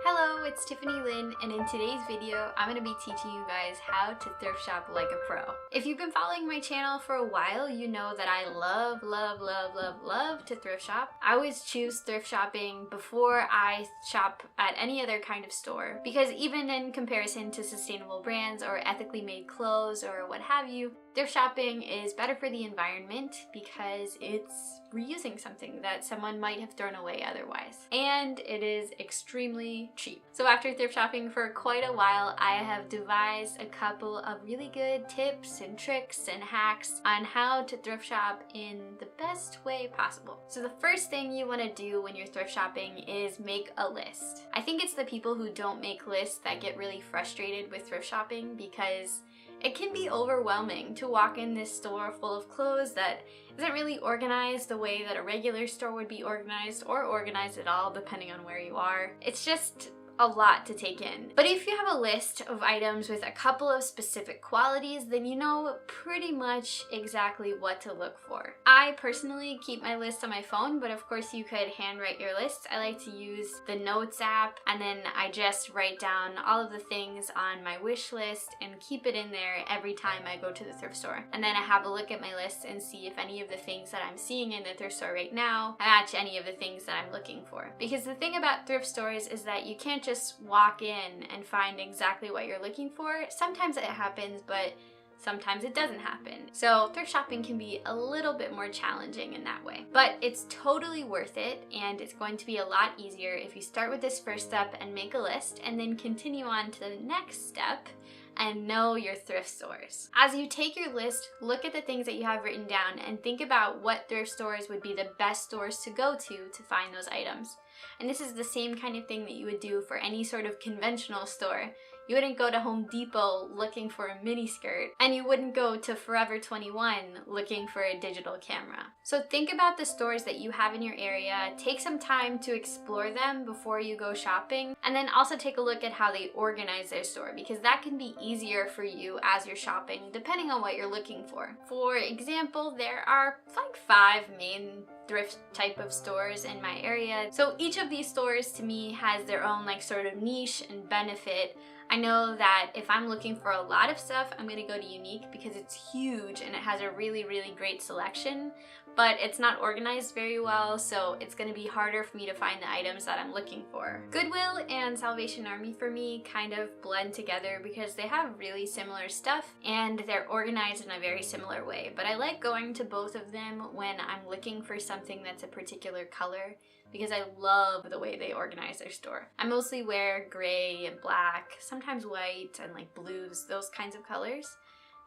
Hello, it's Tiffany Lyn, and in today's video, I'm going to be teaching you guys how to thrift shop like a pro. If you've been following my channel for a while, you know that I love to thrift shop. I always choose thrift shopping before I shop at any other kind of store, because even in comparison to sustainable brands or ethically made clothes or what have you, thrift shopping is better for the environment because it's reusing something that someone might have thrown away otherwise. And it is extremely cheap. So after thrift shopping for quite a while, I have devised a couple of really good tips and tricks and hacks on how to thrift shop in the best way possible. So the first thing you want to do when you're thrift shopping is make a list. I think it's the people who don't make lists that get really frustrated with thrift shopping, because it can be overwhelming to walk in this store full of clothes that isn't really organized the way that a regular store would be organized, or organized at all depending on where you are. It's just a lot to take in. But if you have a list of items with a couple of specific qualities, then you know pretty much exactly what to look for. I personally keep my list on my phone, but of course you could handwrite your list. I like to use the Notes app, and then I just write down all of the things on my wish list and keep it in there every time I go to the thrift store. And then I have a look at my list and see if any of the things that I'm seeing in the thrift store right now match any of the things that I'm looking for. Because the thing about thrift stores is that you can't just walk in and find exactly what you're looking for. Sometimes it happens, but sometimes it doesn't happen. So thrift shopping can be a little bit more challenging in that way. But it's totally worth it, and it's going to be a lot easier if you start with this first step and make a list, and then continue on to the next step and know your thrift stores. As you take your list, look at the things that you have written down and think about what thrift stores would be the best stores to go to find those items. And this is the same kind of thing that you would do for any sort of conventional store. You wouldn't go to Home Depot looking for a miniskirt, and you wouldn't go to Forever 21 looking for a digital camera. So think about the stores that you have in your area, take some time to explore them before you go shopping, and then also take a look at how they organize their store, because that can be easier for you as you're shopping depending on what you're looking for. For example, there are like 5 main thrift type of stores in my area. So each of these stores to me has their own like sort of niche and benefit. I know that if I'm looking for a lot of stuff, I'm gonna go to Unique because it's huge and it has a really great selection, but it's not organized very well, so it's gonna be harder for me to find the items that I'm looking for. Goodwill and Salvation Army for me kind of blend together because they have really similar stuff and they're organized in a very similar way, but I like going to both of them when I'm looking for something that's a particular color, because I love the way they organize their store. I mostly wear gray and black, sometimes white and like blues, those kinds of colors.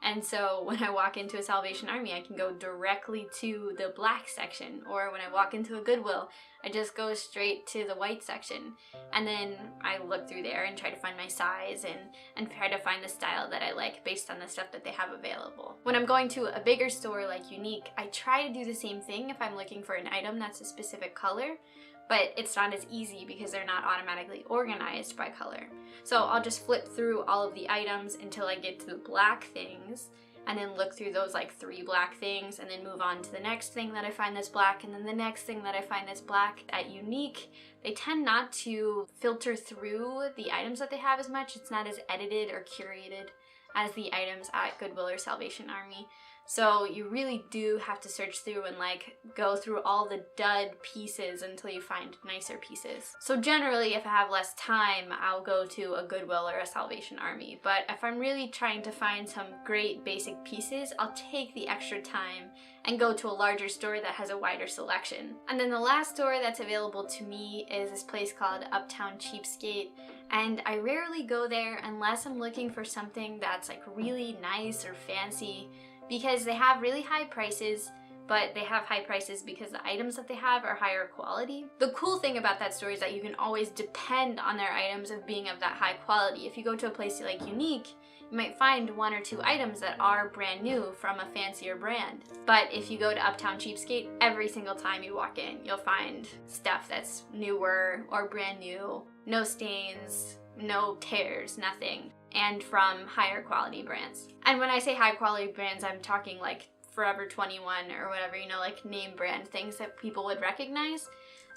And so when I walk into a Salvation Army, I can go directly to the black section, or when I walk into a Goodwill, I just go straight to the white section. And then I look through there and try to find my size and try to find the style that I like based on the stuff that they have available. When I'm going to a bigger store like Unique, I try to do the same thing if I'm looking for an item that's a specific color, but it's not as easy because they're not automatically organized by color. So I'll just flip through all of the items until I get to the black things, and then look through those like 3 black things, and then move on to the next thing that I find that's black, and then the next thing that I find that's black. At Unique, they tend not to filter through the items that they have as much. It's not as edited or curated as the items at Goodwill or Salvation Army. So you really do have to search through and like go through all the dud pieces until you find nicer pieces. So generally, if I have less time, I'll go to a Goodwill or a Salvation Army. But if I'm really trying to find some great basic pieces, I'll take the extra time and go to a larger store that has a wider selection. And then the last store that's available to me is this place called UPTOWN Cheapskate. And I rarely go there unless I'm looking for something that's like really nice or fancy, because they have really high prices, but they have high prices because the items that they have are higher quality. The cool thing about that store is that you can always depend on their items of being of that high quality. If you go to a place like Unique, you might find 1 or 2 items that are brand new from a fancier brand. But if you go to UPTOWN Cheapskate, every single time you walk in, you'll find stuff that's newer or brand new, no stains, no tears, nothing, and from higher quality brands. And when I say high quality brands, I'm talking like Forever 21 or whatever, you know, like name brand things that people would recognize.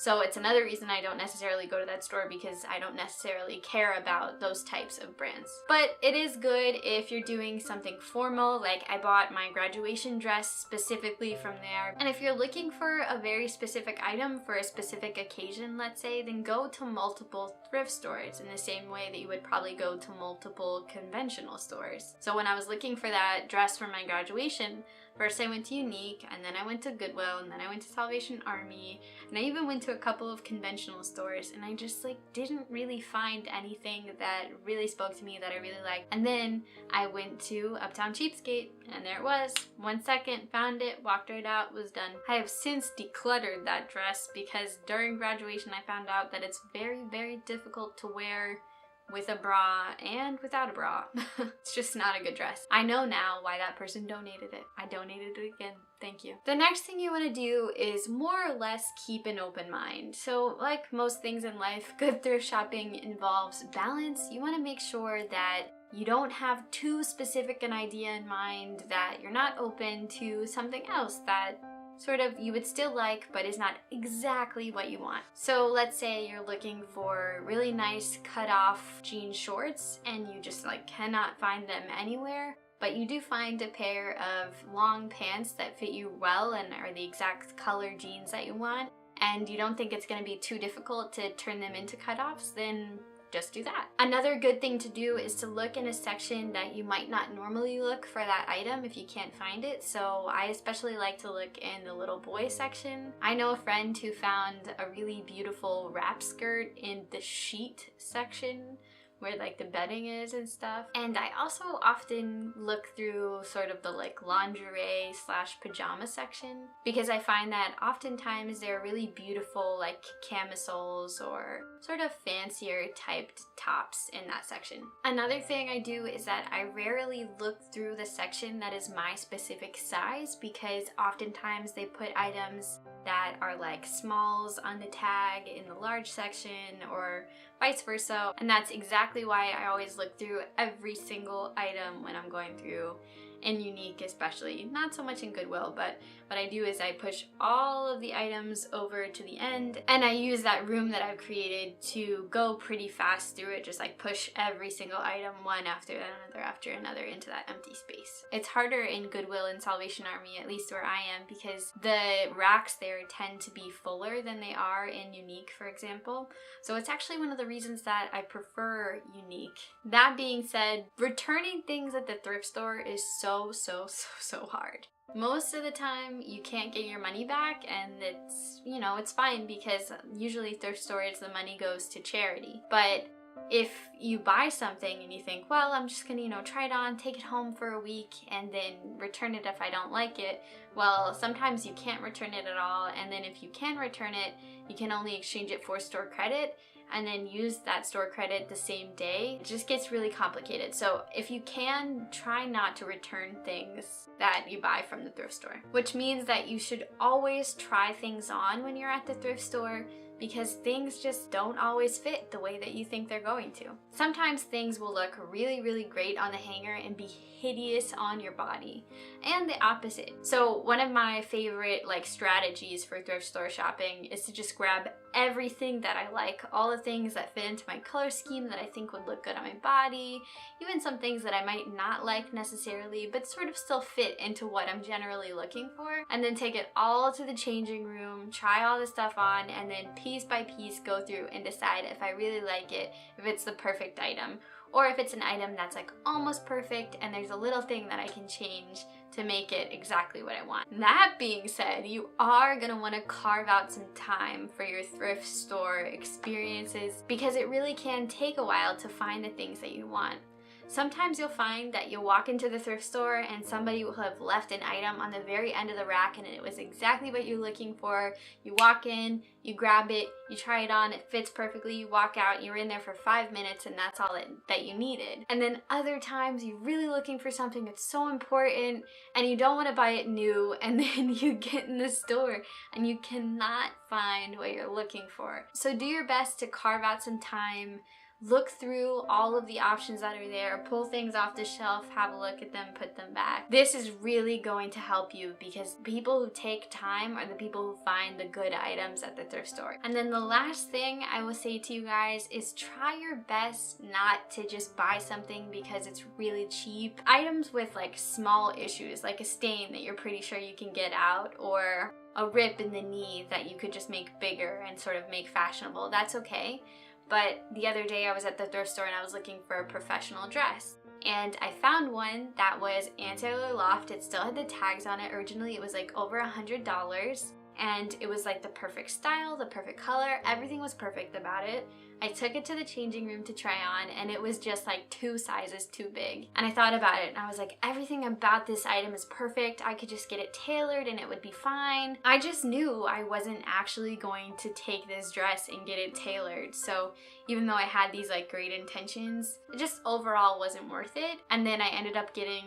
So it's another reason I don't necessarily go to that store, because I don't necessarily care about those types of brands. But it is good if you're doing something formal, like I bought my graduation dress specifically from there. And if you're looking for a very specific item for a specific occasion, let's say, then go to multiple thrift stores in the same way that you would probably go to multiple conventional stores. So when I was looking for that dress for my graduation, first I went to Unique, and then I went to Goodwill, and then I went to Salvation Army, and I even went to a couple of conventional stores, and I just like didn't really find anything that really spoke to me that I really liked. And then I went to Uptown Cheapskate, and there it was. 1 second, found it, walked right out, was done. I have since decluttered that dress because during graduation I found out that it's very, very difficult to wear with a bra and without a bra. It's just not a good dress. I know now why that person donated it. I donated it again. Thank you. The next thing you want to do is more or less keep an open mind. So like most things in life, good thrift shopping involves balance. You want to make sure that you don't have too specific an idea in mind, that you're not open to something else that sort of you would still like but is not exactly what you want. So let's say you're looking for really nice cut-off jean shorts and you just like cannot find them anywhere, but you do find a pair of long pants that fit you well and are the exact color jeans that you want, and you don't think it's going to be too difficult to turn them into cut-offs, then just do that. Another good thing to do is to look in a section that you might not normally look for that item if you can't find it. So I especially like to look in the little boy section. I know a friend who found a really beautiful wrap skirt in the sheet section, where like the bedding is and stuff. And I also often look through sort of the like lingerie slash pajama section, because I find that oftentimes they're really beautiful like camisoles or sort of fancier typed tops in that section. Another thing I do is that I rarely look through the section that is my specific size, because oftentimes they put items that are like smalls on the tag in the large section or vice versa, and that's exactly why I always look through every single item when I'm going through in Unique, especially. Not so much in Goodwill, but what I do is I push all of the items over to the end, and I use that room that I've created to go pretty fast through it, just like push every single item one after another into that empty space. It's harder in Goodwill and Salvation Army, at least where I am, because the racks there tend to be fuller than they are in Unique, for example. So it's actually one of the reasons that I prefer Unique. That being said, returning things at the thrift store is so hard. Most of the time you can't get your money back, and it's, you know, it's fine, because usually thrift stores, the money goes to charity. But if you buy something and you think, well, I'm just gonna, you know, try it on, take it home for a week, and then return it if I don't like it, well, sometimes you can't return it at all, and then if you can return it, you can only exchange it for store credit, and then use that store credit the same day. It just gets really complicated. So if you can, try not to return things that you buy from the thrift store, which means that you should always try things on when you're at the thrift store, because things just don't always fit the way that you think they're going to. Sometimes things will look really, really great on the hanger and be hideous on your body, and the opposite. So one of my favorite like strategies for thrift store shopping is to just grab everything that I like, all the things that fit into my color scheme that I think would look good on my body, even some things that I might not like necessarily, but sort of still fit into what I'm generally looking for, and then take it all to the changing room, try all the stuff on, and then piece by piece go through and decide if I really like it, if it's the perfect item, or if it's an item that's like almost perfect and there's a little thing that I can change to make it exactly what I want. That being said, you are gonna want to carve out some time for your thrift store experiences, because it really can take a while to find the things that you want. Sometimes you'll find that you'll walk into the thrift store and somebody will have left an item on the very end of the rack and it was exactly what you're looking for. You walk in, you grab it, you try it on, it fits perfectly, you walk out, you're in there for 5 minutes and that's all that you needed. And then other times you're really looking for something that's so important and you don't want to buy it new, and then you get in the store and you cannot find what you're looking for. So do your best to carve out some time look through all of the options that are there, pull things off the shelf, have a look at them, put them back. This is really going to help you because people who take time are the people who find the good items at the thrift store. And then the last thing I will say to you guys is try your best not to just buy something because it's really cheap. Items with like small issues, like a stain that you're pretty sure you can get out, or a rip in the knee that you could just make bigger and sort of make fashionable, that's okay. But the other day I was at the thrift store and I was looking for a professional dress. And I found one that was anti-wear loft. It still had the tags on it. Originally it was like over $100. And it was like the perfect style, the perfect color. Everything was perfect about it. I took it to the changing room to try on and it was just like 2 sizes too big. And I thought about it and I was like, everything about this item is perfect. I could just get it tailored and it would be fine. I just knew I wasn't actually going to take this dress and get it tailored. So even though I had these like great intentions, it just overall wasn't worth it. And then I ended up getting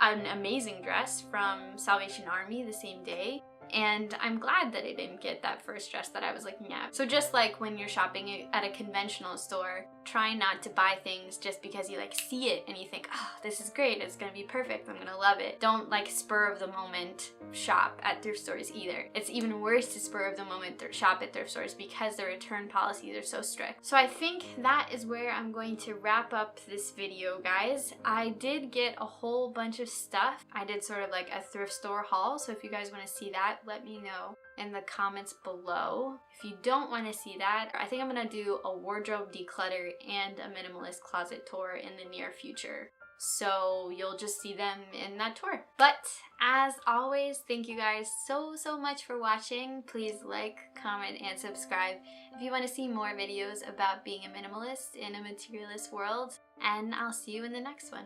an amazing dress from Salvation Army the same day. And I'm glad that I didn't get that first dress that I was looking at. So just like when you're shopping at a conventional store, try not to buy things just because you like see it and you think, oh, this is great, it's gonna be perfect, I'm gonna love it. Don't like spur of the moment shop at thrift stores either. It's even worse to spur of the moment shop at thrift stores because the return policies are so strict. So I think that is where I'm going to wrap up this video, guys. I did get a whole bunch of stuff. I did sort of like a thrift store haul, so if you guys want to see that, let me know in the comments below. If you don't want to see that, I think I'm gonna do a wardrobe declutter and a minimalist closet tour in the near future. So you'll just see them in that tour. But as always, thank you guys so much for watching. Please like, comment, and subscribe if you want to see more videos about being a minimalist in a materialist world. And I'll see you in the next one.